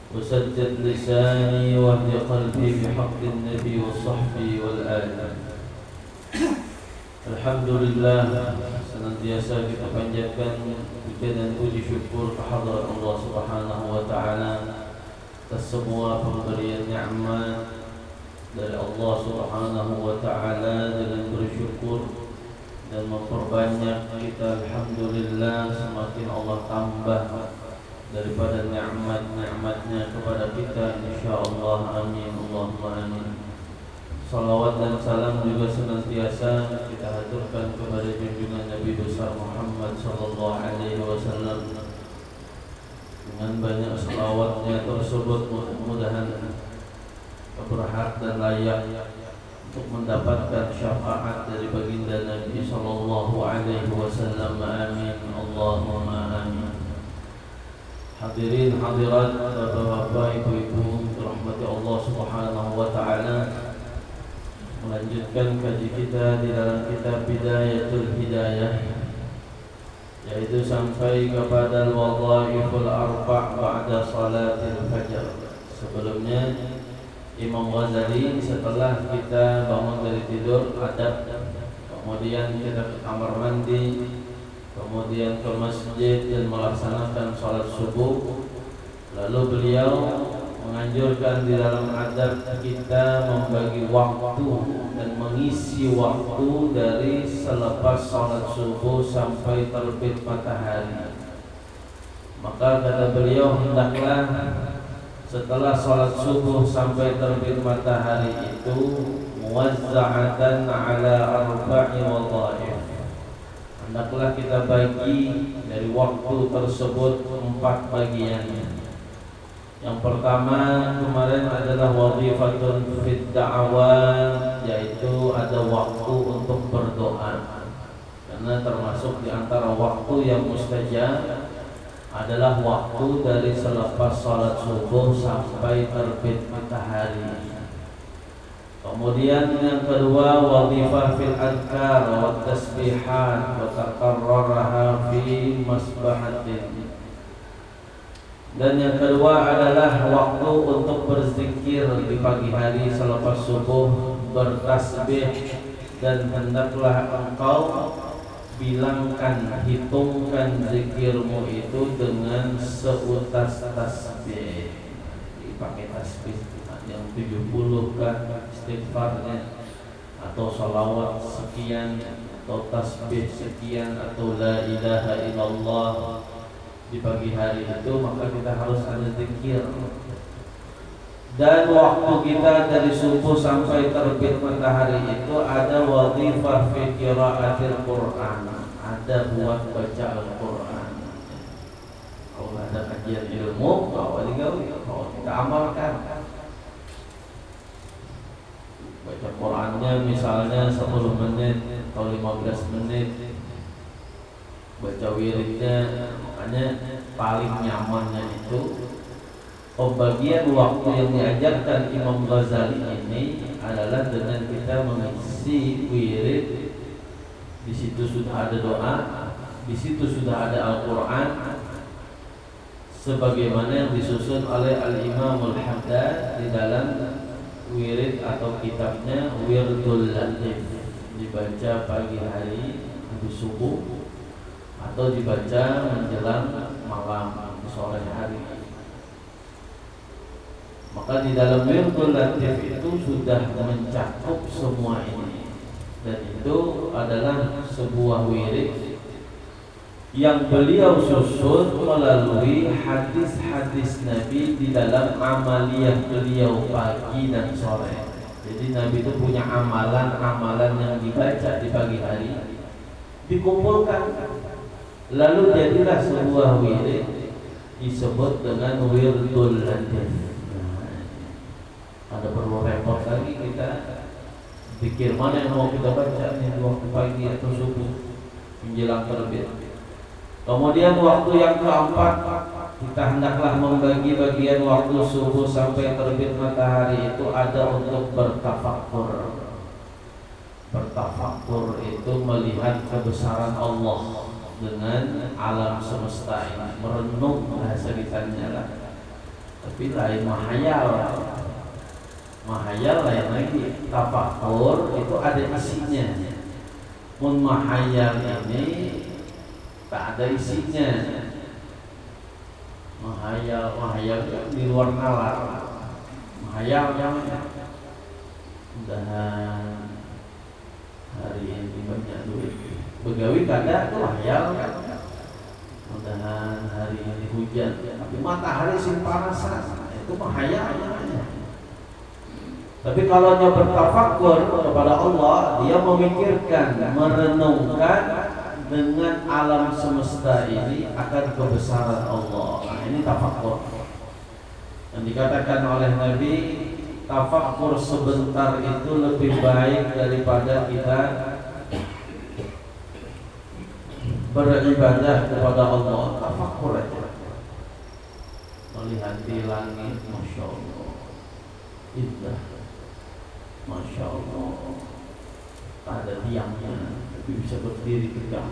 وسدد لساني واهد قلبي بحق النبي وصحبه والآل. Alhamdulillah, senantiasa kita panjatkan puja dan puji syukur kehadirat Allah Subhanahu wa taala atas semua pemberian nikmat dari Allah Subhanahu wa taala. Dengan bersyukur dan memperbanyak kita, alhamdulillah, semakin Allah tambah daripada nikmat-nikmatnya kepada kita, insyaallah. Amin, Allahumma amin. Salawat dan salam juga senantiasa kita haturkan kepada junjungan Nabi besar Muhammad sallallahu alaihi wasallam. Dengan banyak salawatnya tersebut, mudah-mudahan berhak dan layak untuk mendapatkan syafaat dari baginda Nabi sallallahu alaihi wasallam. Amin, Allahumma amin. Hadirin hadirat, bapak-bapak, ibu-ibu, rahmati Allah Subhanahu wa taala. Melanjutkan kaji kita di dalam kitab Bidayatul Hidayah, yaitu sampai kepada al-wadhaiful arba' ba'da salatil fajr. Sebelumnya Imam Ghazali, setelah kita bangun dari tidur, adab, kemudian kita ke kamar mandi, kemudian ke masjid dan melaksanakan sholat subuh. Lalu beliau menganjurkan di dalam adab kita membagi waktu dan mengisi waktu dari selepas sholat subuh sampai terbit matahari. Maka kata beliau, hendaklah setelah sholat subuh sampai terbit matahari itu muwazza'atan ala arba'i wadhaif. Hendaklah kita bagi dari waktu tersebut 4 bagian. Yang pertama kemarin adalah wadhifatun fid da'awah, yaitu ada waktu untuk berdoa. Karena termasuk di antara waktu yang mustajab adalah waktu dari selepas salat subuh sampai terbit matahari. Kemudian yang kedua wadhifah fil adhkar wa tasbihat wa taqarraraha fi masbahatin. Dan yang kedua adalah waktu untuk berzikir di pagi hari selepas subuh, bertasbih, dan hendaklah engkau bilangkan, hitungkan zikirmu itu dengan seutas tasbih. Dipakai tasbih yang 70 kan istighfarnya, atau salawat sekian, atau tasbih sekian, atau la ilaha illallah di pagi hari itu, maka kita harus ada zikir. Dan waktu kita dari subuh sampai terbit matahari itu ada wadhifah fi qiraatil Quran, ada buat baca Al-Quran. Kalau ada kajian ilmu, kalau kita amalkan. Baca Qurannya misalnya 10 menit atau 15 menit. Baca wiridnya, makanya paling nyamannya itu pembagian waktu yang diajarkan Imam Ghazali ini adalah dengan kita mengisi wirid. Di situ sudah ada doa, di situ sudah ada Al-Quran, sebagaimana yang disusun oleh Al-Imam Al-Haddad di dalam wirid atau kitabnya Wirdul Latif, dibaca pagi hari habis subuh atau dibaca menjelang malam sore hari. Maka di dalam Wirdul Latif itu sudah mencakup semua ini, dan itu adalah sebuah wirid yang beliau susun melalui hadis-hadis Nabi di dalam amaliyah beliau pagi dan sore. Jadi Nabi itu punya amalan-amalan yang dibaca di pagi hari, dikumpulkan, lalu jadilah sebuah wirid disebut dengan Wirdul Latif. Ada perlu repot lagi kita pikir mana yang mau kita baca di waktu pagi atau subuh menjelang terbit. Kemudian waktu yang keempat, kita hendaklah membagi bagian waktu subuh sampai terbit matahari itu ada untuk bertafakur. Bertafakur itu melihat kebesaran Allah dengan alam semesta ini, merenung bahasa kitanya lah. tapi lain mahayal. Mahayal lain lagi. Tafakur itu ada isinya. Mun mahayal ini tak ada isinya. Mahayal di luar nalar. Mahayal yang mudahan hari ini banyak duit. Begawi kada tuh mahayal kan. Mudahan hari ini hujan. Tapi matahari sing panasan itu mahayal namanya. Tapi kalau dia bertafakur kepada Allah, dia memikirkan, merenungkan dengan alam semesta ini akan kebesaran Allah. Nah, ini tafakur. Dan dikatakan oleh Nabi, tafakur sebentar itu lebih baik daripada kita beribadah kepada Allah. Tafakur aja. Melihat di langit, Masya Allah, indah, Masya Allah, ada tiangnya tapi bisa berdiri tegak.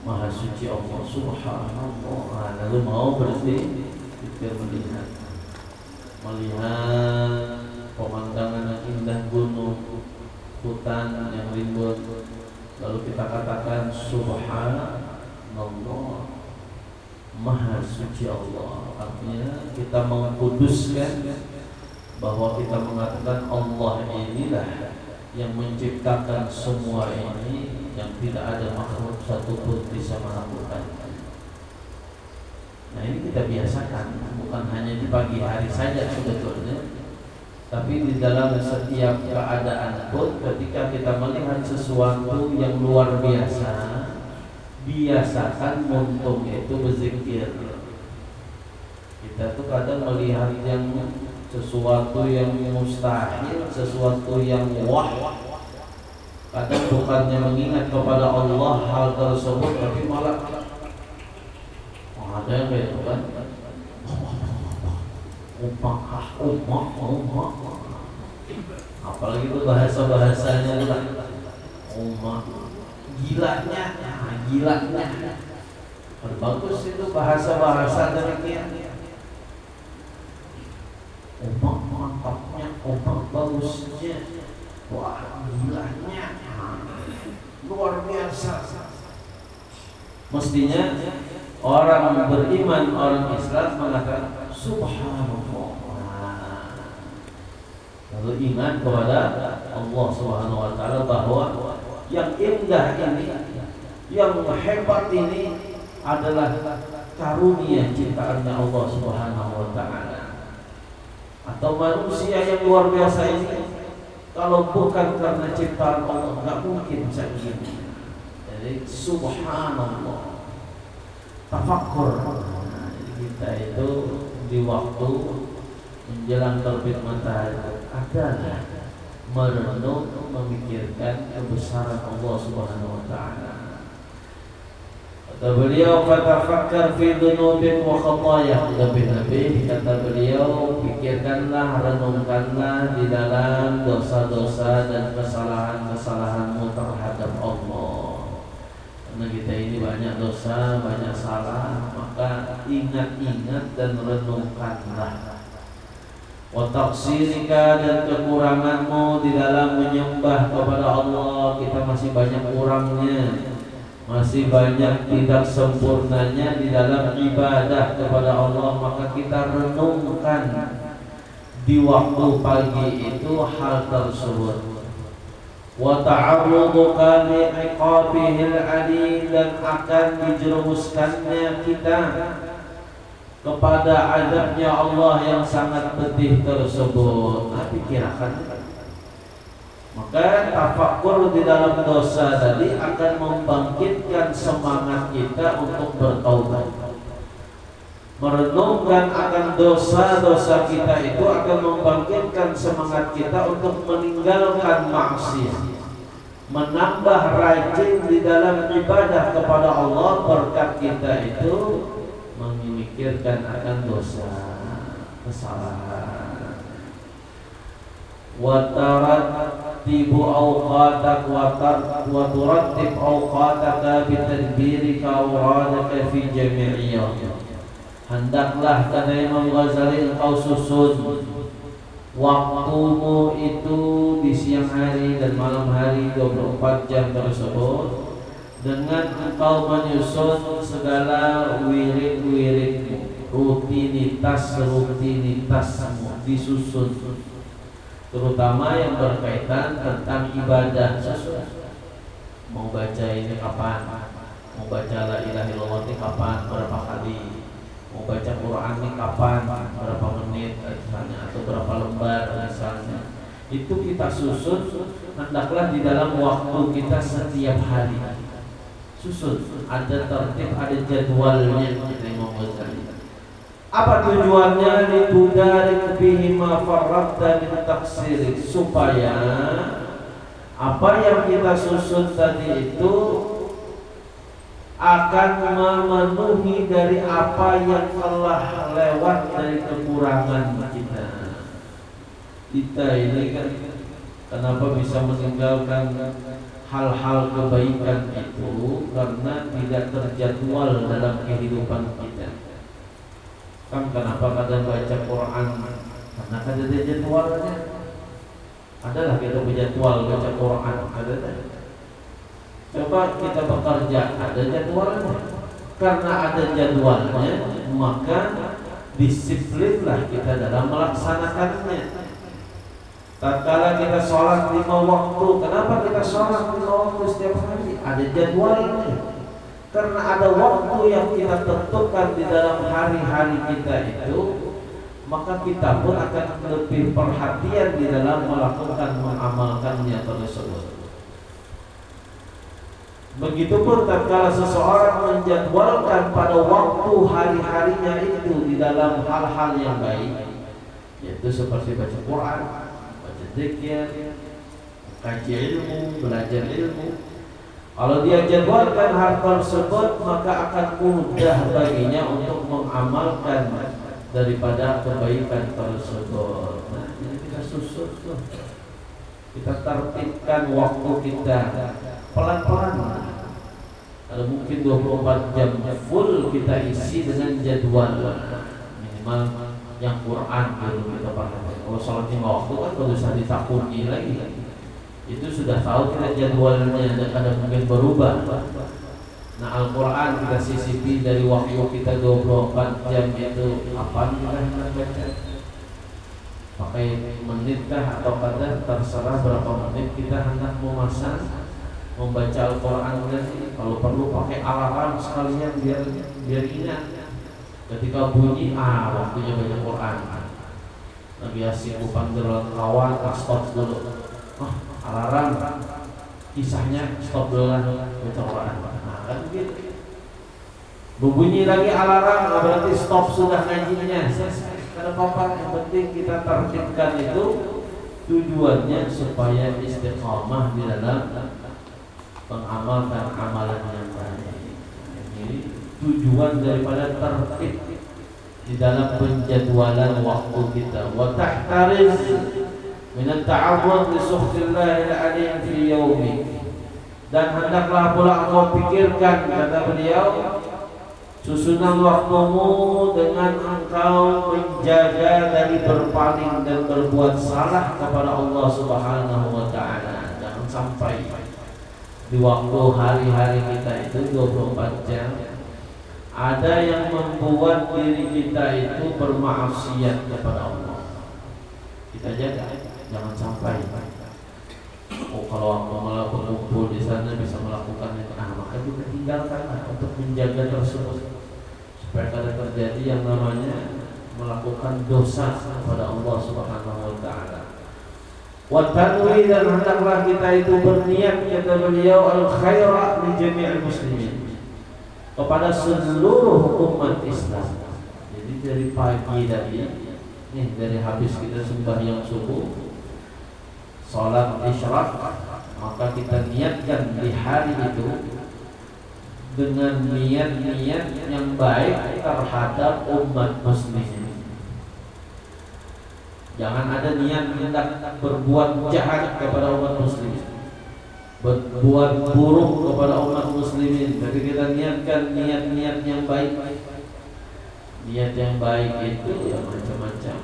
Maha suci Allah, Subhanallah. Lalu mau berhenti kita melihat pemandangan yang indah, gunung, hutan yang rimbun. Lalu kita katakan Subhanallah, Maha suci Allah. Artinya kita mengkuduskan bahwa kita mengatakan Allah inilah yang menciptakan semua ini, yang tidak ada makhluk satupun bisa melakukan. Nah, ini kita biasakan, bukan hanya di pagi hari saja sebetulnya, tapi di dalam setiap keadaan pun. Ketika kita melihat sesuatu yang luar biasa, biasakan muntung itu berzikir. Kita tuh kadang melihat yang sesuatu yang mustahil, sesuatu yang wah, kadang bukannya mengingat kepada Allah hal tersebut, tapi malah ada yang kayak itu kan, apalagi itu bahasa-bahasanya itu kan, gilanya, bagus itu bahasa-bahasa demikian. Mantapnya, bagusnya, wah gilanya, luar biasa. Mestinya orang beriman, orang Islam mengatakan Subhanallah. Lalu iman kepada Allah Subhanahu wa Ta'ala bahwa yang indah ini, yang hebat ini adalah karunia ciptaannya Allah Subhanahu wa Ta'ala. Atau manusia yang luar biasa ini, kalau bukan karena ciptaan Allah nggak mungkin bisa begini. Jadi Subhanallah, tafakur. Kita itu di waktu menjelang terbit matahari adalah merenung, memikirkan kebesaran Allah Subhanahu wa Ta'ala. Kata beliau, fatafakkar fi dzunubik wa khataya. Lebih-lebih kata beliau, pikirkanlah, renungkanlah di dalam dosa-dosa dan kesalahan-kesalahanmu terhadap Allah. Karena kita ini banyak dosa, banyak salah, maka ingat-ingat dan renungkanlah. Wa taqsirika, dan kekuranganmu di dalam menyembah kepada Allah. Kita masih banyak kurangnya, masih banyak tidak sempurnanya di dalam ibadah kepada Allah, maka kita renungkan di waktu pagi itu hal tersebut. Wa ta'arruduka li'iqabihil alim, dan akan dijerumuskannya kita kepada azabnya Allah yang sangat pedih tersebut. Nah, pikirkan. Maka tafakur di dalam dosa tadi akan membangkitkan semangat kita untuk bertaubat. Merenungkan akan dosa-dosa kita itu akan membangkitkan semangat kita untuk meninggalkan maksiat, menambah rajin di dalam ibadah kepada Allah. Berkat kita itu memikirkan akan dosa, kesalahan. Wa tarattibu awqatak wa turattib awqataka bitadbirika awradaka fi jami'iyah. hendaklah kata Imam Ghazali engkau susun waktumu itu di siang hari dan malam hari 24 jam tersebut dengan engkau menyusun segala wirid-wiridmu, rutinitasmu disusun, terutama yang berkaitan tentang ibadah. Susun mau baca ini kapan, mau baca la ilaha illallah ini kapan, berapa kali, mau baca Quran ini kapan, berapa menit misalnya, atau berapa lembar misalnya. Itu kita susun hendaklah di dalam waktu kita setiap hari. Susun, ada tertib, ada jadwalnya. Imam Ghazali. Apa tujuannya? Litudarik bihi ma farradta min taksirik, supaya apa yang kita susun tadi itu akan memenuhi dari apa yang telah lewat dari kekurangan kita. Kita ini kan kenapa bisa meninggalkan hal-hal kebaikan itu karena tidak terjadwal dalam kehidupan kita. Kan kenapa kadang baca Quran? Karena kan ada jadwalnya. Adalah kita berjadwal baca Quran, ada. Coba kita bekerja, ada jadwalnya. Karena ada jadwalnya, maka disiplinlah kita dalam melaksanakannya. Tatkala kita sholat 5 waktu, kenapa kita sholat 5 waktu setiap hari? Ada jadwalnya. Karena ada waktu yang kita tentukan di dalam hari-hari kita itu, maka kita pun akan lebih perhatian di dalam melakukan mengamalkannya tersebut. Begitupun tatkala seseorang menjadwalkan pada waktu hari-harinya itu di dalam hal-hal yang baik, yaitu seperti baca Quran, zikir, kaji ilmu, belajar ilmu. Kalau dia jadwalkan hal tersebut, maka akan mudah baginya untuk mengamalkan daripada kebaikan tersebut. Nah, ini kita susun tuh. Kita tertibkan waktu kita pelan-pelan. Kalau mungkin 24 jam full kita isi dengan jadwal minimal yang Quran dulu kita pahami. Kalau sholat 5 waktu kan kalau bisa ditakuni lagi, itu sudah tahu kita jadwalnya dan kadang mungkin berubah. Nah, Al-Quran kita sisipi dari waktu kita 24 jam itu kapan kita hendak baca, pakai menitkah atau kadang terserah berapa menit kita hendak memasang membaca Al-Quran. Kalau perlu pakai alarm sekalian biar ingat. Ketika bunyi, waktunya baca Quran. Lagi asik panggil kawan, stop dulu. Alarm, kisahnya stop dulu lah, baca Quran. Nah, kan begitu. Berbunyi lagi alarm, berarti stop sudah ngajinya. Karena apa? Yang penting kita tertibkan itu tujuannya supaya istiqamah di dalam mengamalkan amalan yang baik. Jadi tujuan daripada tertib di dalam penjadwalan waktu kita. Wa tahtariz min at-ta'arrud li sukhtillah al-alim fi yaumik. Dan hendaklah pula engkau pikirkan, kata beliau, susunan waktumu dengan engkau menjaga dari berpaling dan berbuat salah kepada Allah Subhanahu wa taala. Jangan sampai di waktu hari-hari kita itu 24 jam ada yang membuat diri kita itu bermaksiat kepada Allah. Kita jaga, jangan sampai. Kalau aku malah berkumpul di sana bisa melakukan itu, maka kita tinggalkanlah untuk menjaga tersebut supaya tidak terjadi yang namanya melakukan dosa kepada Allah Subhanahu wa taala. Wa tanwi, dan hendaklah kita itu berniat, kata beliau, al-khaira li jami'il muslimin, kepada seluruh umat Islam. Jadi dari pagi tadi, dari habis kita sembahyang subuh, salat isyraq, maka kita niatkan di hari itu dengan niat-niat yang baik terhadap umat muslimin. Jangan ada niat hendak berbuat jahat kepada umat muslimin, berbuat buruk kepada umat muslimin. Tapi kita niatkan niat-niat yang baik. Niat yang baik itu ya macam-macam.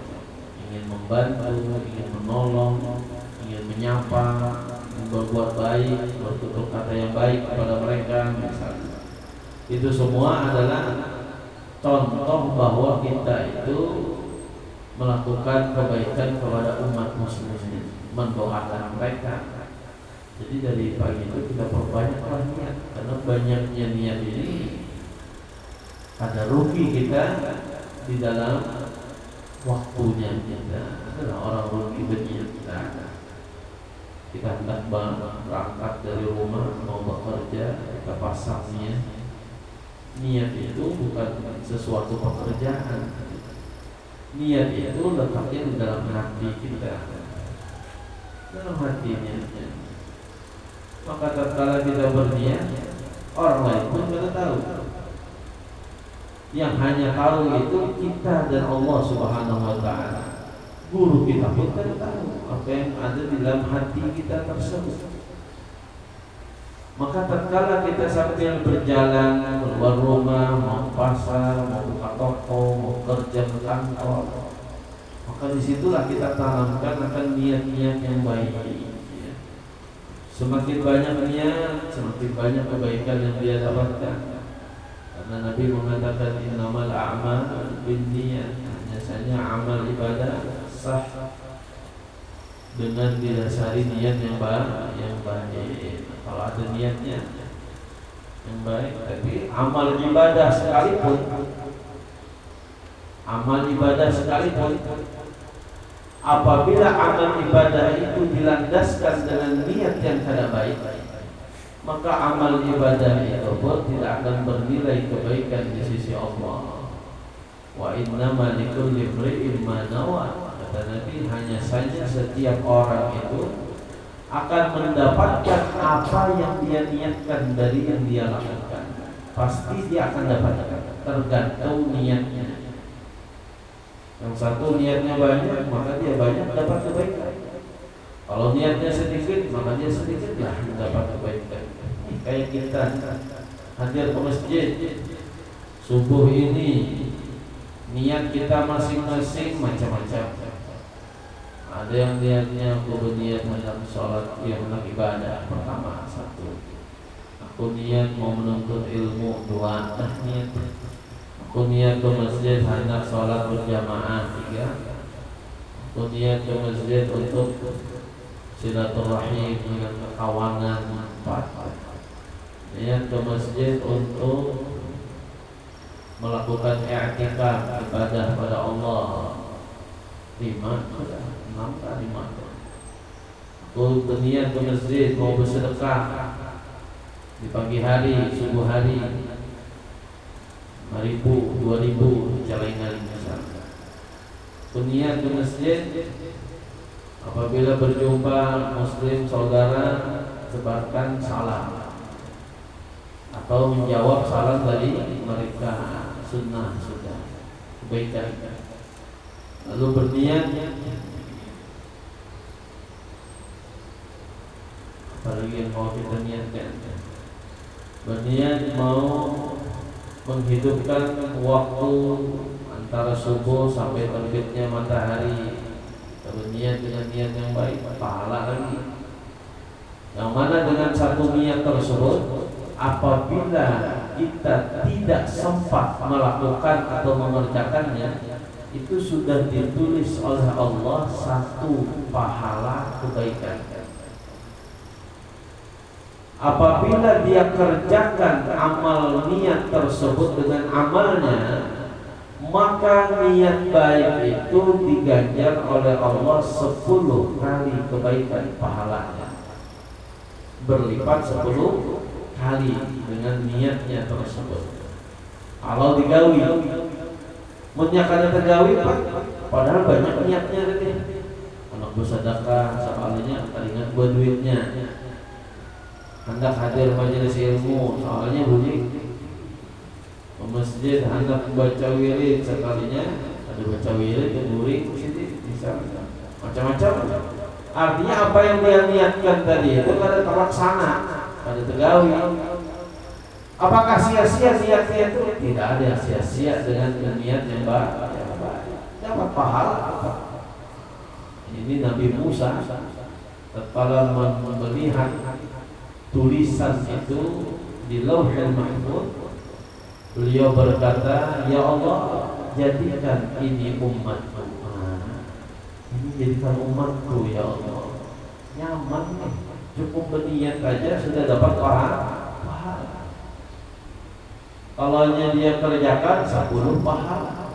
Ingin membantu, ingin menolong, ingin menyapa, ingin berbuat baik, bertutur kata yang baik kepada mereka misalnya. Itu semua adalah contoh bahwa kita itu melakukan kebaikan kepada umat muslimin, mendoakan mereka. Jadi dari pagi itu kita perbanyaklah niat, karena banyaknya niat ini ada rugi kita di dalam waktunya. Kita adalah orang rugi berniat. Kita hendak berangkat dari rumah mau bekerja, kita pasang niat. Niat itu bukan sesuatu pekerjaan. Niat itu letaknya di dalam hati kita, dalam hatinya. Maka tatkala kita berniat, orang lain pun tidak tahu. Yang hanya tahu itu kita dan Allah Subhanahu wa ta'ala. Guru kita pun tidak tahu apa yang ada di dalam hati kita tersebut. Maka tatkala kita sambil berjalan keluar rumah, mau pasar, mau buka toko, mau kerja ke kantor, maka disitulah kita tanamkan akan niat-niat yang baik. Semakin banyak niat, semakin banyak kebaikan yang dia dapatkan. Karena Nabi mengatakan innamal a'mal binniyat. Biasanya amal ibadah sah dengan didasari niat yang baik. Kalau ada niatnya yang baik, tapi amal ibadah sekalipun apabila amal ibadah itu dilandaskan dengan niat yang tidak baik, maka amal ibadah itu pun tidak akan bernilai kebaikan di sisi Allah. Wa innama likulli imri'in ma nawa. Kata Nabi, hanya saja setiap orang itu akan mendapatkan apa yang dia niatkan dari yang dia lakukan. Pasti dia akan dapatkan, tergantung niatnya. Yang satu niatnya banyak, maka dia banyak dapat kebaikan. Kalau niatnya sedikit, maka dia sedikitlah dapat kebaikan. Kayak kita hadir ke masjid subuh ini, niat kita masing-masing macam-macam. Ada yang niatnya aku berniat hendak sholat, yang hendak ibadah pertama satu. Aku niat mau menuntut ilmu dua, niat. Aku niat ke masjid hendak sholat berjamaah tiga. Aku niat ke masjid untuk silaturahim dengan kawanan empat. Niat ke masjid untuk melakukan i'tikaf ibadah pada Allah lima. Aku berniat ke masjid mau bersedekah di pagi hari, subuh hari, 5.000, 2.000 celengan misalnya. Aku niat ke masjid apabila berjumpa muslim saudara sebarkan salam atau menjawab salam dari mereka, sunnah sudah kebaikan. Lalu berniat apalagi yang mau kita niatkan, berniat mau menghidupkan waktu antara subuh sampai terbitnya matahari. Berniat dengan niat yang baik, pahala lagi. Yang mana dengan satu niat tersebut, apabila kita tidak sempat melakukan atau mengerjakannya, itu sudah ditulis oleh Allah satu pahala kebaikan. Apabila dia kerjakan amal niat tersebut dengan amalnya, maka niat baik itu diganjar oleh Allah 10 kali kebaikan pahalanya, berlipat 10 kali dengan niatnya tersebut. Kalau digawi, menyakannya tergawi Pak, padahal banyak niatnya tadi. Anak bersedekah, soalnya teringat buat duitnya. Hendak hadir majelis ilmu, soalnya bunyi ke masjid, hendak baca wirid, sekalinya ada baca wirid, kemuring, sini bisa macam-macam. Artinya apa yang dia niatkan tadi itu kada terlaksana, kada tergawi. Apakah sia-sia niatnya itu? Tidak ada sia-sia dengan niat yang baik. Dapat pahala. Ini Nabi Musa tatkala melihat tulisan itu di Lauhul Mahfuz, beliau berkata, "Ya Allah, jadikan ini umatku." Ini jadikan umatku ya Allah. Nyaman nih, cukup berniat aja sudah dapat pahala. Kalau dia kerjakan 10 pahala.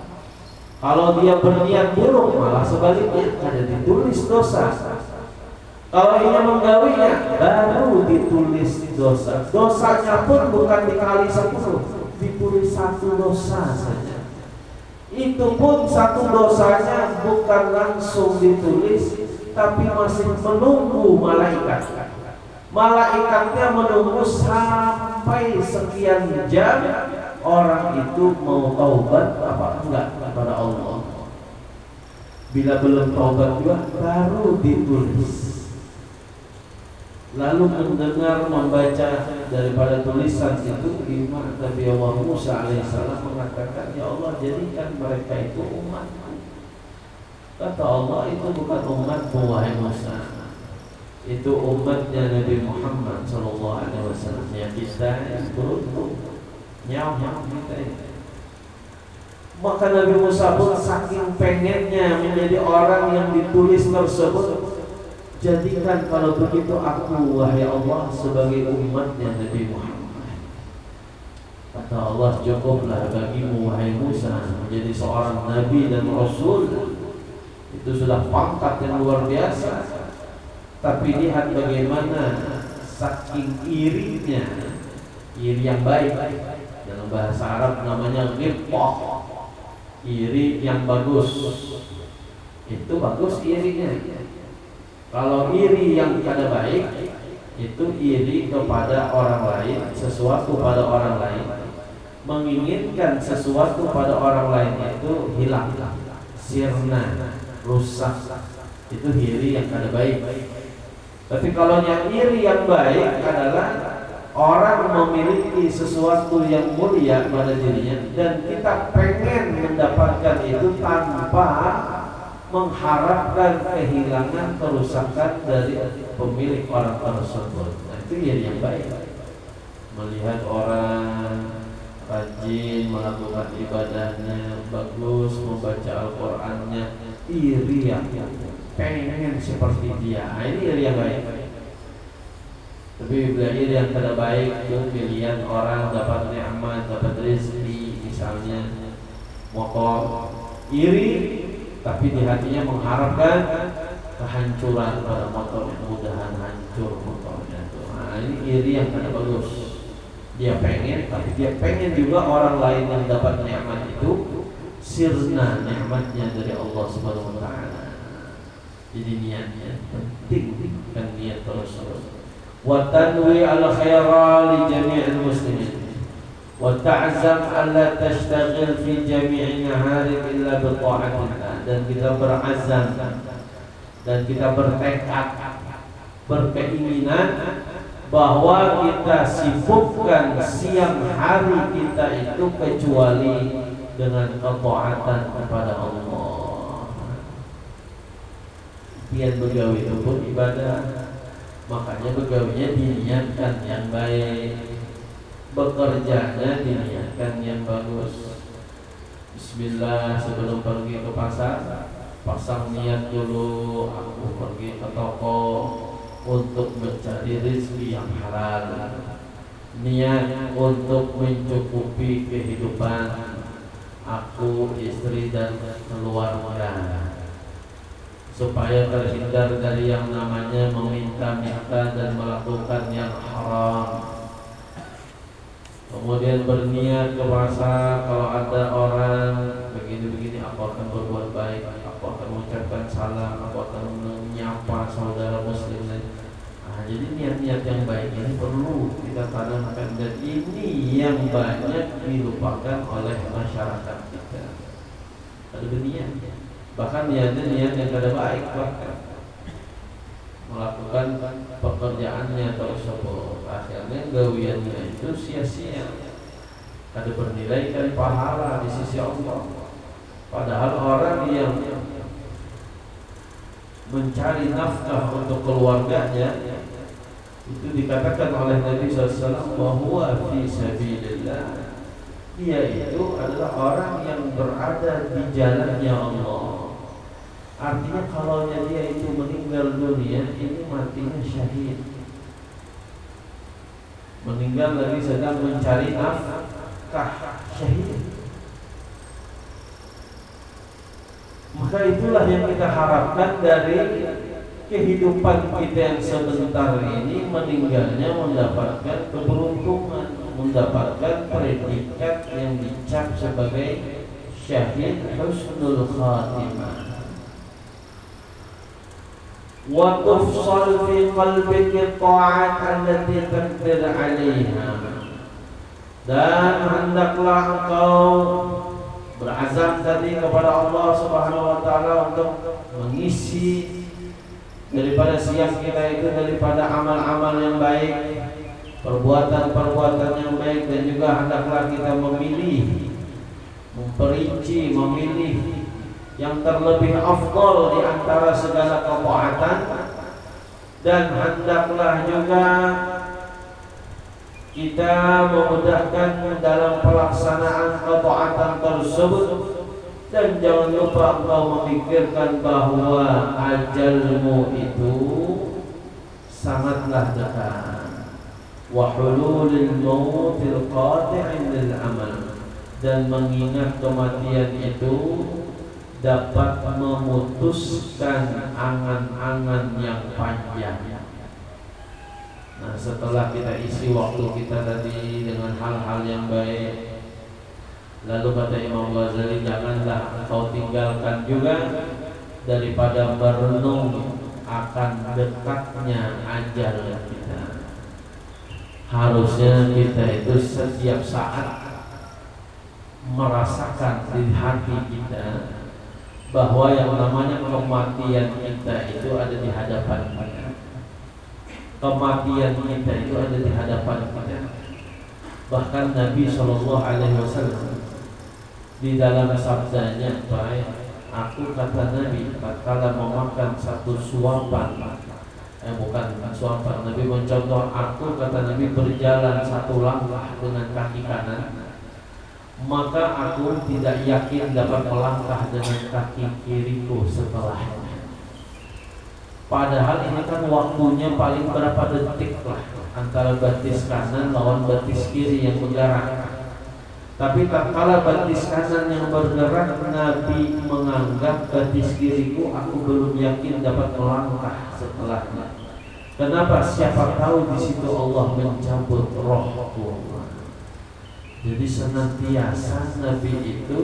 Kalau dia berniat buruk malah sebaliknya ada ditulis dosa. Kalau ia menggawinya baru ditulis dosa. Dosanya pun bukan dikali 10, ditulis 1 dosa saja. Itu pun 1 dosanya bukan langsung ditulis, tapi masih menunggu malaikat. Malaikatnya menunggu sampai sekian jam orang itu mau taubat apa enggak kepada Allah. Bila belum taubat juga baru ditulis. Lalu mendengar membaca daripada tulisan itu, Imam Nabi Allah Musa alaihissalam mengatakan, "Ya Allah, jadikan mereka itu umatku." Kata Allah, itu bukan umatmu wahai Musa, itu umatnya Nabi Muhammad sallallahu alaihi wasallam. Ya kita beruntung nyawa kita ini. Maka Nabi Musa pun saking pengennya menjadi orang yang ditulis tersebut, jadikan kalau begitu aku wahai Allah sebagai umatnya Nabi Muhammad. Kata Allah, cukuplah bagimu wahai Musa menjadi seorang nabi dan rasul. Itu sudah pangkat yang luar biasa. Tapi lihat bagaimana saking irinya, iri yang baik, dalam bahasa Arab namanya ghibthah, iri yang bagus. Itu bagus irinya. Kalau iri yang kada baik, itu iri kepada orang lain, sesuatu pada orang lain, menginginkan sesuatu pada orang lain itu hilang, sirna, rusak. Itu iri yang kada baik. Tapi kalau yang iri yang baik adalah orang memiliki sesuatu yang mulia pada dirinya dan kita pengen mendapatkan itu tanpa mengharapkan kehilangan, kerusakan dari pemilik orang tersebut. Nah, itu yang baik. Melihat orang rajin melakukan ibadahnya, bagus membaca Al-Qur'annya, iri yang pengen seperti dia. Nah, ini iri yang baik. Tapi bila iri yang tidak baik itu pilihan orang dapat nikmat, dapat rezeki, misalnya motor, iri tapi di hatinya mengharapkan kehancuran pada motor, mudahan hancur motornya. Nah, ini iri yang tidak bagus. Dia pengen, tapi dia pengen juga orang lain yang dapat nikmat itu sirna nikmatnya dari Allah Subhanahu wa taala. Jadi niatnya penting, kan niat terus. Wa tanwi al khaira li jami'il muslimin wa ta'zam alla tashtagil fi jami'i naharik illa bi ta'atillah. Dan kita berazam dan kita bertekad, berkeinginan bahwa kita sibukkan siang hari kita itu kecuali dengan ketaatan kepada Allah. Biar begawi itu pun ibadah, makanya begawinya diniatkan yang baik, bekerjanya diniatkan yang bagus. Bismillah, sebelum pergi ke pasar pasang niat dulu, aku pergi ke toko untuk mencari rezeki yang halal, niat untuk mencukupi kehidupan aku, istri dan keluarga, supaya terhindar dari yang namanya meminta-minta dan melakukan yang haram. Kemudian berniat ke pasar, kalau ada orang begini-begini, aku akan berbuat baik, aku akan mengucapkan salam, aku akan menyapa saudara muslim. Nah, jadi niat-niat yang baik ini perlu kita tanamkan, dan ini yang banyak dilupakan oleh masyarakat kita. Ada berniat, bahkan niatnya niat yang tidak baik, bahkan melakukan pekerjaannya tersebut. akhirnya gawiannya itu sia-sia, ada bernilai kan pahala di sisi Allah. Padahal orang yang mencari nafkah untuk keluarganya itu dikatakan oleh Nabi SAW bahwa fi sabilillah, dia itu adalah orang yang berada di jalannya Allah. Artinya kalau dia itu meninggal dunia, ini matinya syahid, meninggal lagi sedang mencari nafkah, syahid. Maka itulah yang kita harapkan dari kehidupan kita yang sebentar ini, meninggalnya mendapatkan keberuntungan, mendapatkan predikat yang dicap sebagai syahid husnul khatimah. Wa tufsal fi qalbika ta'at allati taqdir 'alaiha, dan hendaklah engkau berazam tadi kepada Allah Subhanahu wa taala untuk mengisi daripada siang kita itu daripada amal-amal yang baik, perbuatan-perbuatan yang baik, dan juga hendaklah kita memilih, memperinci, memilih yang terlebih afdal di antara segala ketaatan, dan hendaklah juga kita memudahkan dalam pelaksanaan ketaatan tersebut, dan jangan lupa engkau memikirkan bahwa ajalmu itu sangatlah dekat. Wa hululil mautil qati'in lil amal, dan mengingat kematian itu dapat memutuskan angan-angan yang panjang. Nah, setelah kita isi waktu kita tadi dengan hal-hal yang baik, lalu kata Imam Ghazali, janganlah engkau tinggalkan juga daripada merenung akan dekatnya ajal kita. Harusnya kita itu setiap saat merasakan di hati kita bahwa yang namanya kematian kita itu ada di hadapan kita. Kematian kita itu ada di hadapan kita. Bahkan Nabi SAW di dalam sabdanya, aku kata Nabi, tatkala memakan satu suapan, bukan suapan, Nabi mencontoh aku, kata Nabi, berjalan satu langkah dengan kaki kanan, maka aku tidak yakin dapat melangkah dengan kaki kiriku setelahnya. Padahal ini kan waktunya paling berapa detik lah antara batis kanan lawan batis kiri yang bergerak. Tapi tatkala batis kanan yang bergerak, Nabi menganggap batis kiriku aku belum yakin dapat melangkah setelahnya. Kenapa? Siapa tahu di situ Allah mencabut rohku. Jadi senantiasa Nabi itu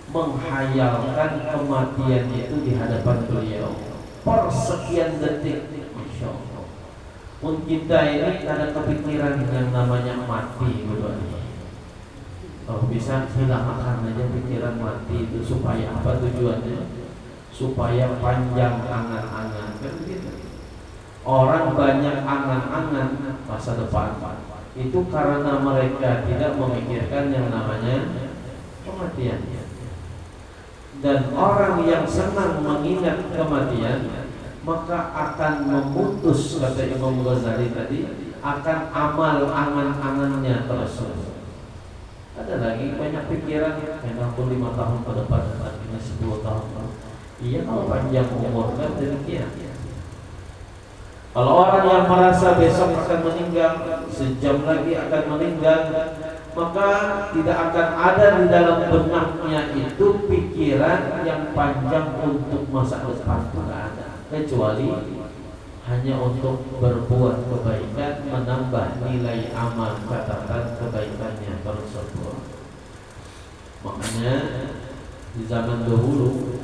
menghayalkan kematian itu di hadapan beliau per sekian detik. Masya Allah. Pun kita ini ada kepikiran yang namanya mati, kalau bisa hilangkan aja pikiran mati itu. Supaya apa tujuannya? Supaya panjang angan-angan, kan begitu. Orang banyak angan-angan masa depan itu karena mereka tidak memikirkan yang namanya kematian. Dan orang yang senang mengingat kematian, maka akan memutus, kata Imam Ghazali tadi, akan amal angan-angannya tersebut. Ada lagi banyak pikiran, aku 5 tahun ke depan, artinya 10 tahun. Iya, kalau panjang umur kan demikian. Kalau orang yang merasa besok akan meninggal, sejam lagi akan meninggal, maka tidak akan ada di dalam benaknya itu pikiran yang panjang untuk masa depan. Tidak ada, kecuali hanya untuk berbuat kebaikan, menambah nilai amal catatan kebaikannya tersebut. Makanya di zaman dahulu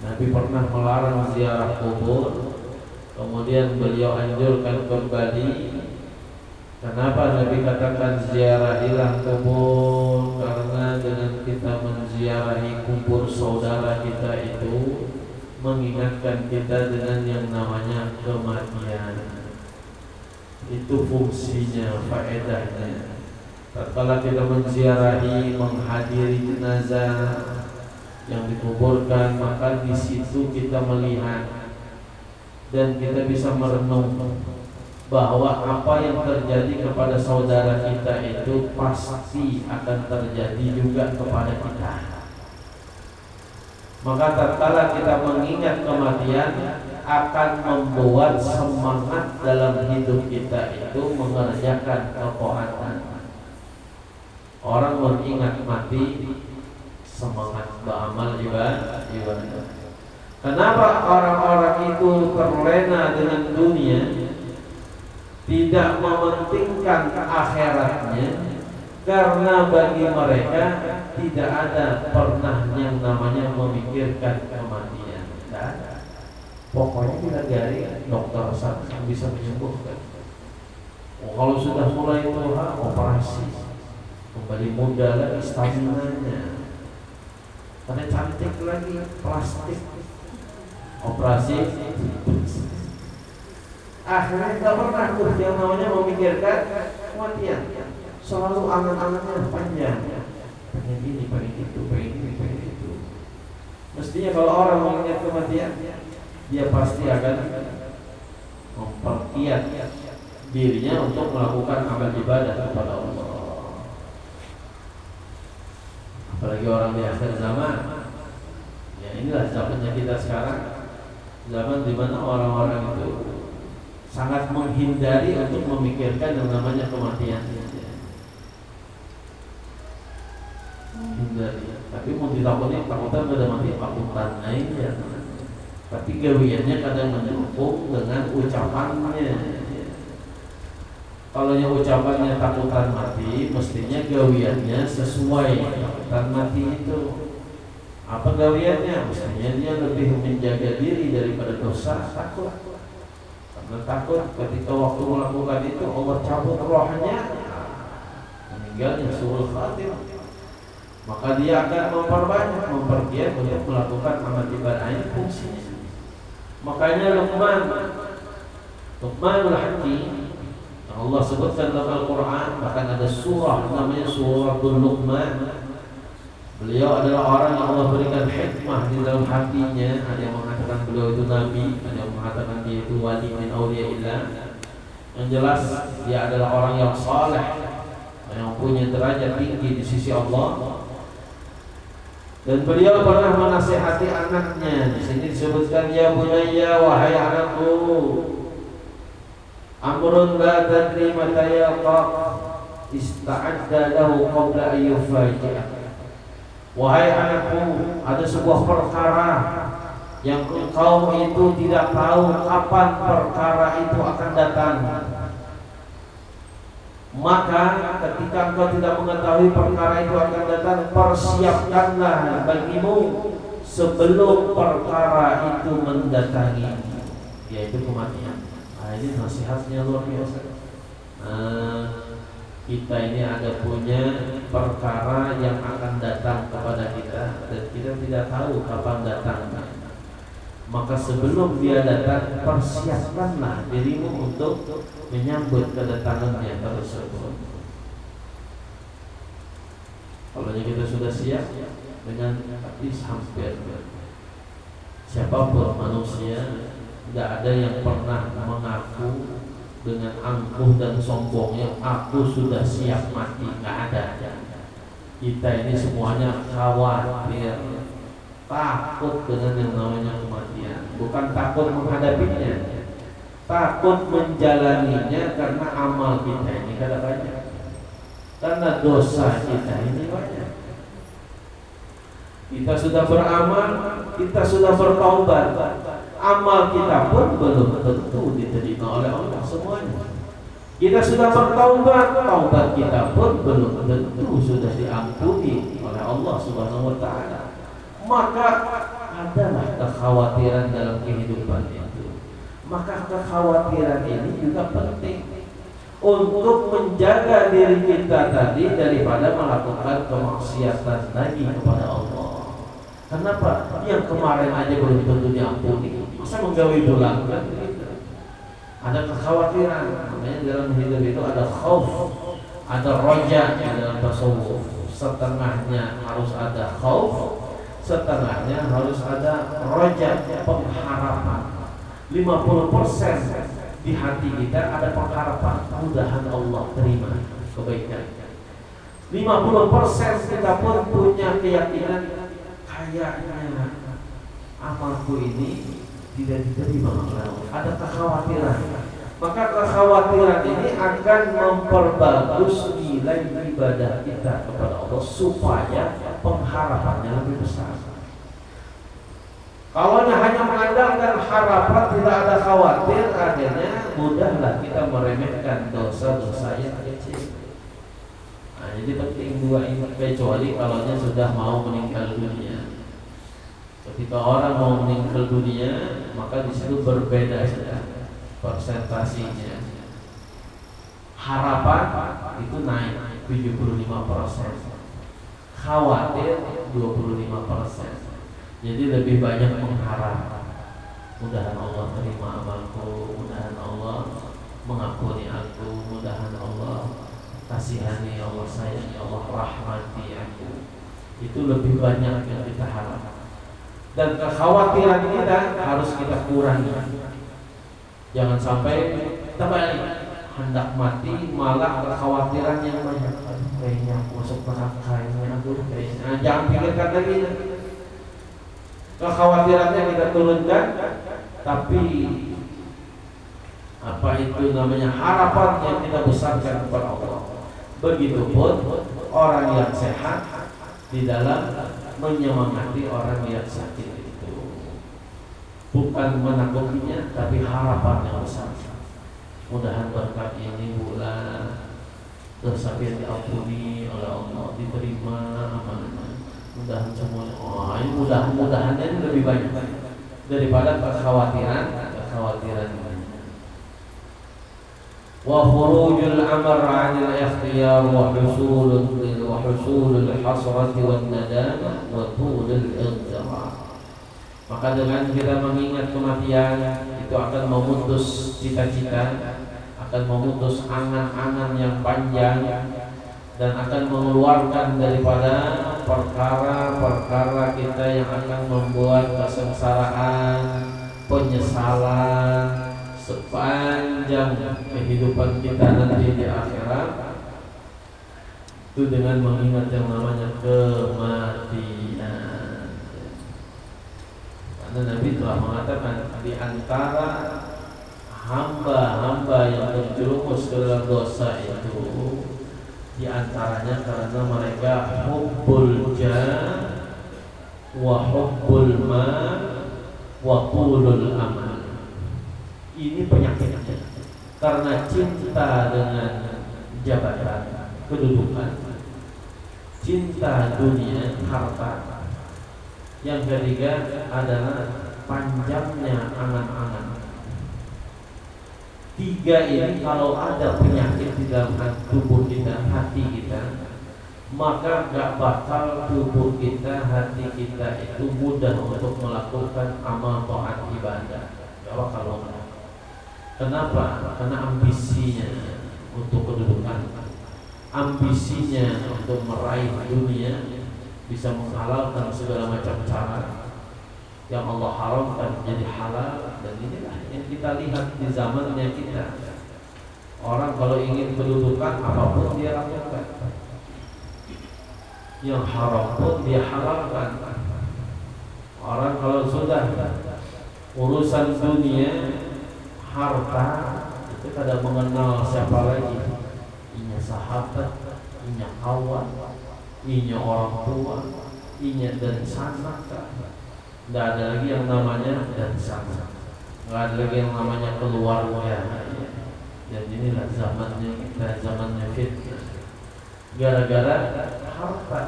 Nabi pernah melarang ziarah kubur. Kemudian beliau anjurkan kembali. Kenapa Nabi katakan ziarahilah kubur? Karena dengan kita menziarahi kubur saudara kita itu mengingatkan kita dengan yang namanya kematian. Itu fungsinya, faedahnya. Tatkala kita menziarahi, menghadiri jenazah yang dikuburkan, maka di situ kita melihat dan kita bisa merenung bahwa apa yang terjadi kepada saudara kita itu pasti akan terjadi juga kepada kita. Maka tatkala kita mengingat kematian, akan membuat semangat dalam hidup kita itu mengerjakan ketaatan. Orang mengingat mati, semangat beramal ibadah. Kenapa orang-orang itu terlena dengan dunia, tidak mementingkan akhiratnya? Karena bagi mereka tidak ada pernah yang namanya memikirkan kematian. Tidak ada. Pokoknya kita cari dokter yang bisa menyembuhkan. Kalau sudah mulai tua, operasi, kembali muda lagi stamina-nya. Karena cantik lagi, plastik, operasi. Akhirnya tidak pernah yang namanya memikirkan kematian. Selalu angan-angannya panjang. Pengen ini, pengen itu, pengen ini, pengen itu. Mestinya kalau orang mengingat kematian, dia pasti akan memperkiat dirinya untuk melakukan amal ibadah kepada Allah. Apalagi orang di akhir zaman. Ya inilah zamannya kita sekarang. Zaman di mana orang-orang itu sangat menghindari untuk memikirkan yang namanya kematian. Hindari. Tapi mau ditakutin, takutan pada mati, takutan aja. Tapi gawiannya kadang mendukung dengan ucapannya. Kalau yang ucapannya takutan mati, mestinya gawiannya sesuai takutan mati itu. Apa gawiannya? Mestinya dia lebih menjaga diri daripada dosa, takut. Karena takut ketika waktu melakukan itu Allah cabut rohnya, meninggalnya suul khatim. Maka dia akan mempergiat untuk melakukan amal ibadah. Ini fungsinya. Makanya Luqmanul Hakim yang Allah sebutkan dalam Al-Quran, bahkan ada surah namanya Suratul Luqman. Beliau adalah orang yang Allah berikan hikmah di dalam hatinya. Ada yang mengatakan beliau itu nabi, ada yang mengatakan dia itu wali min awliyaillah. Yang jelas dia adalah orang yang saleh, yang punya derajat tinggi di sisi Allah. Dan beliau pernah menasihati anaknya. Di sini disebutkan, ya bunayya, wahai anakku, amrun la tadri mata yalqaq, ista'adda lahu qabla an yufaji'ak. Wahai anakku, ada sebuah perkara yang engkau itu tidak tahu kapan perkara itu akan datang. Maka ketika engkau tidak mengetahui perkara itu akan datang, persiapkanlah bagimu sebelum perkara itu mendatangi, yaitu kematian. Nah, ini nasihatnya luar biasa. Kita ini ada punya perkara yang akan datang kepada kita dan kita tidak tahu kapan datangnya. Maka sebelum dia datang, persiapkanlah dirimu untuk menyambut kedatangannya tersebut. Kalau kita sudah siap dengan hadis hampir siapapun manusia, tidak ada yang pernah mengaku dengan angkuh dan sombongnya, aku sudah siap mati. Nggak ada. Kita ini semuanya khawatir, takut dengan yang namanya kematian. Bukan takut menghadapinya, takut menjalaninya, karena amal kita ini kada banyak, karena dosa kita ini banyak. Kita sudah beramal, kita sudah bertaubat, amal kita pun belum tentu diterima oleh Allah semuanya. Kita sudah bertaubat, taubat kita pun belum tentu sudah diampuni oleh Allah Subhanahu wa Ta'ala. Maka adalah kekhawatiran dalam kehidupan itu. Maka kekhawatiran ini juga penting untuk menjaga diri kita tadi daripada melakukan kemaksiatan lagi kepada Allah. Kenapa? Yang kemarin aja belum tentu diampuni, masa menggawi ulang kan? ada kekhawatiran. Makanya dalam hidup itu ada khauf, ada roja dalam tasawuf. Setengahnya harus ada khauf, setengahnya harus ada roja, pengharapan. 50% di hati kita ada pengharapan, mudahan Allah terima kebaikan. 50% kita pun punya keyakinan kayaknya amalku ini tidak diterima oleh Allah. Ada kekhawatiran. Maka kekhawatiran ini akan memperbagus nilai ibadah kita kepada Allah supaya pengharapannya lebih besar. Kalau hanya mengandalkan harapan, tidak ada khawatir, akhirnya mudahlah kita meremehkan dosa-dosa yang kecil. Nah, jadi penting dua ini, kecuali kalau sudah mau meninggal dunia. Ketika orang mau meninggal dunia, maka di situ berbeda saja persentasinya. Harapan itu naik 75%, khawatir 25%. Jadi lebih banyak mengharap, mudahan Allah terima amalku, mudahan Allah mengampuni aku, mudahan Allah kasihani, Allah sayangi, Allah rahmati aku. Itu lebih banyak yang kita harap. Dan kekhawatiran kita harus kita kurangi. Jangan sampai terbalik, hendak mati malah kekhawatiran yang banyak. Kayaknya aku masuk neraka ini, aduh kayaknya. Jangan pikirkan lagi. Kekhawatirannya kita turunkan, tapi apa itu namanya harapan yang kita besarkan kepada Allah. Begitupun orang yang sehat di dalam menyemangati orang yang sakit itu, bukan menakutinya, tapi harapan yang besar. Mudahan berkat ini bulan dosa yang diampuni oleh Allah, diterima amalnya. Mudahan semuanya, ini mudah-mudahan ini lebih banyak daripada kekhawatiran ini. Wa khurujul amr 'anil ikhtiyar wa husulul hasrati wan nadama wa tulul iltiham. Maka dengan kita mengingat kematian, itu akan memutus cita-cita, akan memutus angan-angan yang panjang, dan akan mengeluarkan daripada perkara-perkara kita yang akan membuat kesengsaraan, penyesalan sepanjang kehidupan kita nanti di akhirat. Itu dengan mengingat yang namanya kematian. Karena Nabi telah mengatakan, di antara hamba-hamba yang terjerumus ke dalam dosa itu, di antaranya karena mereka hubbul jah wa hubbul mal wa tulul amal. Ini penyakitnya, karena cinta dengan jabatan, kedudukan, cinta dunia, harta. Yang ketiga adalah panjangnya angan-angan. Tiga ini kalau ada penyakit di dalam tubuh kita, hati kita, maka gak bakal tubuh kita, hati kita itu mudah untuk melakukan amal taat ibadah. Gak bakal mudah. Kenapa? Karena ambisinya untuk kedudukan, ambisinya untuk meraih dunia, bisa menghalalkan segala macam cara yang Allah haramkan menjadi halal. Dan inilah yang kita lihat di zamannya kita. Orang kalau ingin kedudukan, apapun dia lakukan. Yang haram pun dia halalkan. Orang kalau sudah urusan dunia, harta, itu kada mengenal siapa lagi. Inya sahabat, inya kawan, inya orang tua, inya dan sanak. Tidak ada lagi yang namanya dan sama, tidak ada lagi yang namanya keluarga. Dan inilah zamannya kita, zamannya fitnah. Gara-gara harta,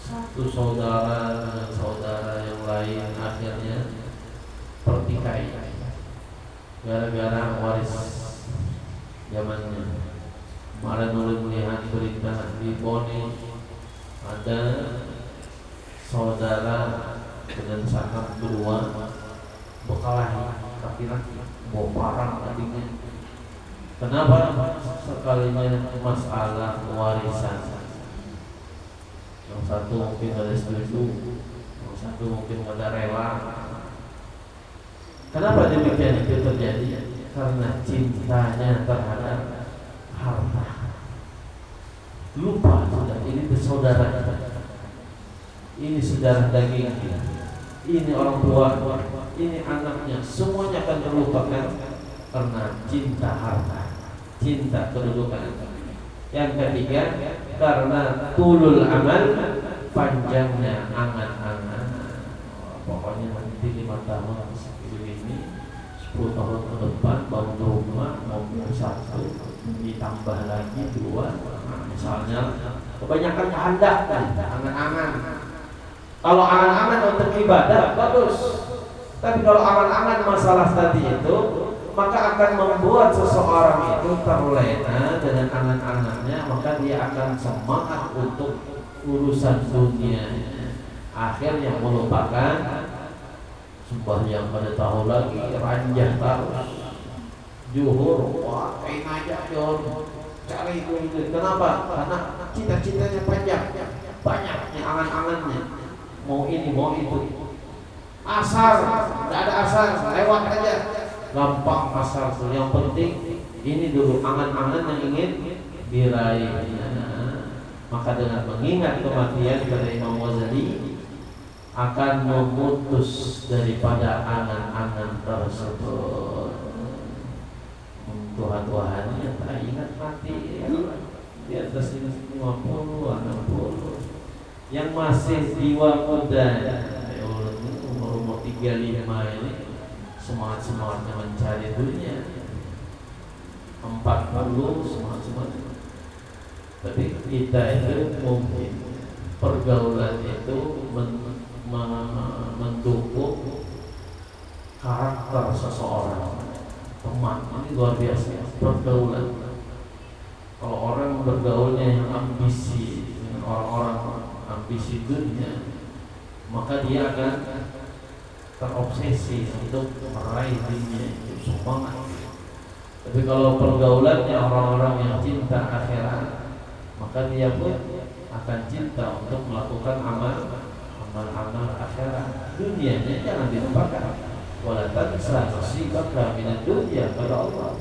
satu saudara dengan saudara yang lain akhirnya pertikaian gara-gara waris zamannya. Kemarin mulai melihat berita di Bone, ada saudara dengan sanak berdua berkelahi laki-laki, bawa parang adiknya. Kenapa? Sekalinya masalah warisan. Yang satu mungkin ada setuju, yang satu mungkin ada rela. Kenapa demikian itu terjadi? Karena cintanya terhadap harta. Lupa sudah ini bersaudara kita. Ini saudara daging kita. Ini orang tua, ini anaknya, semuanya akan terlupakan karena cinta harta, cinta kedudukan. Yang ketiga, karena tulul amal, panjangnya angan-angan. Pokoknya nanti 5 tahun begini, 10 tahun ke depan bangun rumah, mobil 1, ditambah lagi 2. Misalnya kebanyakan kehendak, angan-angan. Kalau angan-angan untuk ibadah bagus, tapi kalau angan-angan masalah tadi itu, maka akan membuat seseorang itu terlena dengan angan-angannya, maka dia akan semangat untuk urusan dunia. Akhirnya melupakan sembahyang pada tahu lagi, ranjah terus, zuhur, wah kain aja johor, cari itu. Kenapa? Karena cita-citanya panjang, banyaknya angan-angannya, mau ini mau itu. Asar, tidak ada asar, lewat aja, gampang asar. Yang penting ini dulu angan-angan yang ingin diraih. Maka dengan mengingat kematian, kata Imam Ghazali, akan memutus daripada angan-angan tersebut. Tuhan-Tuhannya tak ingat mati ya. Di atas 50, 60 yang masih jiwa muda, umur 35 ini semangat-semangatnya mencari dunia, 40 semangat-semangat. Tapi kita itu mungkin pergaulan itu mendukung karakter seseorang. Teman ini luar biasa, pergaulan. Kalau orang bergaulnya yang ambisi dengan orang-orang ambisi dunia, maka dia akan terobsesi untuk meraih dunia itu, semangat. Tapi kalau pergaulannya orang-orang yang cinta akhirat, maka dia pun akan cinta untuk melakukan amal akhirat. Dunianya jangan dilupakan. Wala tansa nasibaka minad dunya, kata Allah.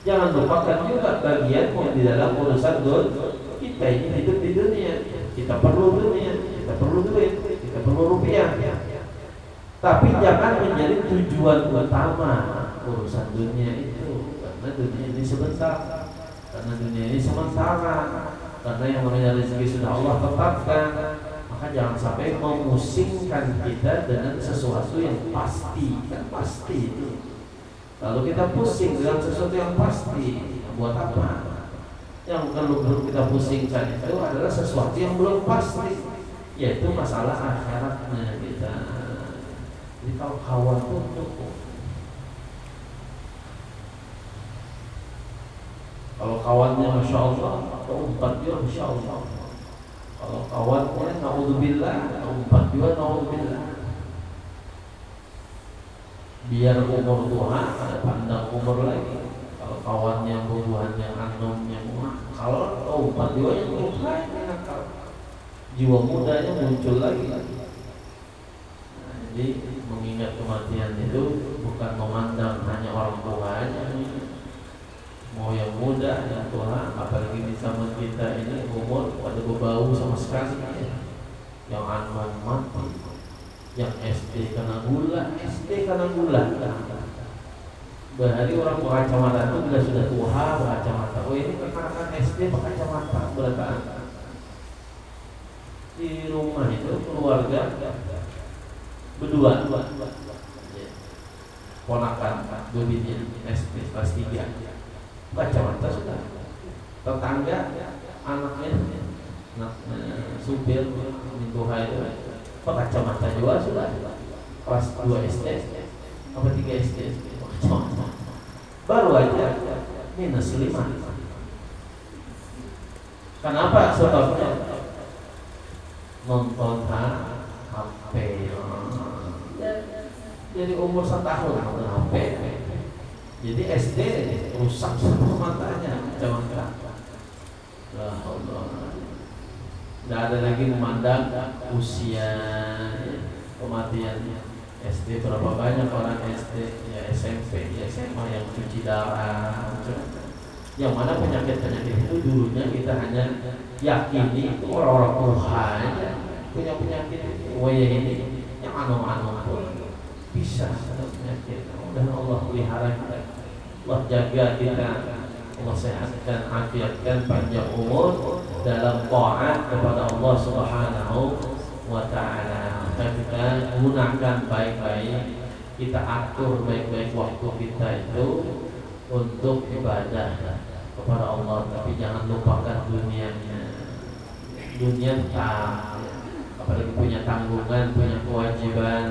Jangan lupakan juga bagianmu di dalam urusan dunia. Kita ini hidup di dunia, kita perlu dunia, kita perlu duit, kita perlu rupiah. Tapi jangan menjadi tujuan utama urusan dunia itu, karena dunia ini sebentar, karena dunia ini sementara, karena yang namanya rezeki sudah Allah tetapkan. Maka jangan sampai memusingkan kita dengan sesuatu yang pasti, kan pasti itu. Lalu kita pusing dengan sesuatu yang pasti, buat apa? Yang perlu kita pusingkan itu adalah sesuatu yang belum pasti, yaitu masalah akhiratnya kita. Jadi kalau kawan tuh, kalau kawannya masya Allah, keempat dia masya Allah. Kalau kawannya naudzubillah, keempat juga naudzubillah. Biar umur Tuhan ada pandang umur lagi. Kalau kawannya buruannya anomnya mah, kalau keempat juga yang Tuhan nakal, jiwa mudanya muncul lagi. Jadi mengingat kematian itu bukan memandang hanya orang tuanya, mau yang muda, yang tua, apalagi di zaman kita ini umur pada berbau sama sekali. Yang anak mati, yang SD kena gula, Bahari orang berkacamata itu bila sudah tua berkacamata. Oh ini kekanakan SD berkacamata berataan. Di rumah itu keluarga berdua, ponakan bibitnya SD kelas 3. Kacamata sudah, tetangga anaknya supir Tuhan itu kacamata juga sudah, kelas 2 SD apa 3 SD, baru aja -5. Kenapa? Sebabnya nonton HP. Jadi umur 1 tahun sampai. Jadi SD rusak semua matanya, jangan kata. La haula. Tidak ada lagi memandang usia, kematian. SD berapa banyak orang SD, ya SMP, ya SMA yang cuci darah, yang mana penyakit-penyakit itu dulunya kita hanya yakini itu orang-orang Tuhan punya penyakit itu, ini yang anu-anu pun bisa ada penyakit. Mudah Allah pelihara kita, Allah jaga kita, Allah sehatkan, afiatkan, panjang umur dalam taat kepada Allah Subhanahu wa Ta'ala. Kita gunakan baik-baik, kita atur baik-baik waktu kita itu untuk ibadah kepada Allah, tapi jangan lupakan dunianya. Dunia tak, apalagi punya tanggungan, punya kewajiban,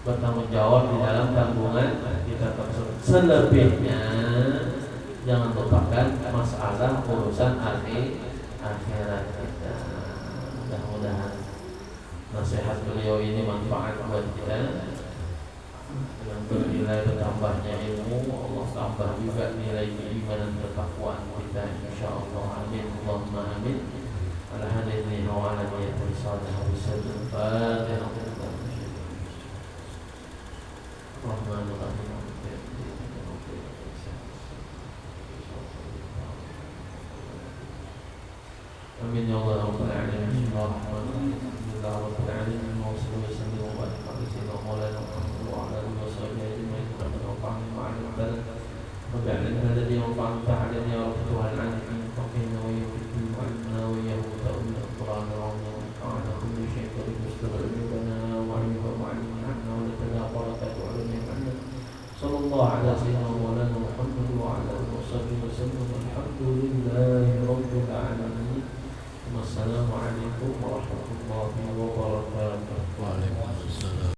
bertanggung jawab di dalam tanggungan kita tersebut. Selebihnya jangan lupakan masalah urusan akhirat kita. Mudah-mudahan nasihat beliau ini manfaat buat kita. Dengan bernilai bertambahnya ilmu, Allah tambah juga nilai keimanan ketakwaan kita, insyaallah. Amin, Allahumma amin. Alhamdulillah wa ala niyati salih wa sallam.